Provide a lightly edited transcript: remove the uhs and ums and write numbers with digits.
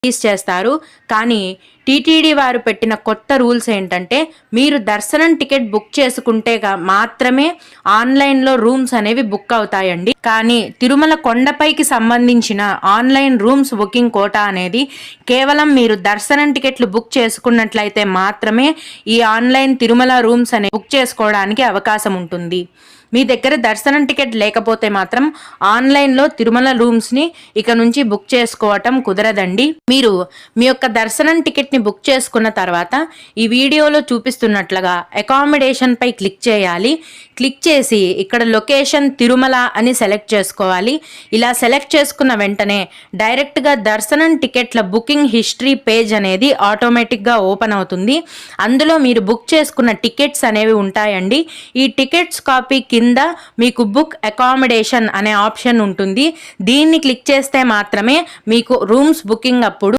Release చేస్తారు. కానీ TTD వారు పెట్టిన కొత్త రూల్స్ ఏంటంటే మీరు దర్శనం టికెట్ బుక్ చేసుకుంటే మాత్రమే ఆన్లైన్లో రూమ్స్ అనేవి బుక్ అవుతాయండి. కానీ తిరుమల కొండపైకి సంబంధించిన ఆన్లైన్ రూమ్స్ బుకింగ్ కోటా అనేది కేవలం మీరు దర్శనం టికెట్లు బుక్ చేసుకున్నట్లయితే మాత్రమే ఈ ఆన్లైన్ తిరుమల రూమ్స్ అనేవి బుక్ చేసుకోవడానికి అవకాశం ఉంటుంది. మీ దగ్గర దర్శనం టికెట్ లేకపోతే మాత్రం ఆన్లైన్లో తిరుమల రూమ్స్ని ఇక నుంచి బుక్ చేసుకోవటం కుదరదండి. మీరు మీ యొక్క దర్శనం టికెట్ని బుక్ చేసుకున్న తర్వాత ఈ వీడియోలో చూపిస్తున్నట్లుగా అకామిడేషన్పై క్లిక్ చేయాలి. క్లిక్ చేసి ఇక్కడ లొకేషన్ తిరుమల అని సెలెక్ట్ చేసుకోవాలి. ఇలా సెలెక్ట్ చేసుకున్న వెంటనే డైరెక్ట్గా దర్శనం టికెట్ల బుకింగ్ హిస్టరీ పేజ్ అనేది ఆటోమేటిక్గా ఓపెన్ అవుతుంది. అందులో మీరు బుక్ చేసుకున్న టికెట్స్ అనేవి ఉంటాయండి. ఈ టికెట్స్ కాపీ కింద మీకు బుక్ అకామిడేషన్ అనే ఆప్షన్ ఉంటుంది. దీన్ని క్లిక్ చేస్తే మాత్రమే మీకు రూమ్స్ బుకింగ్ అప్పుడు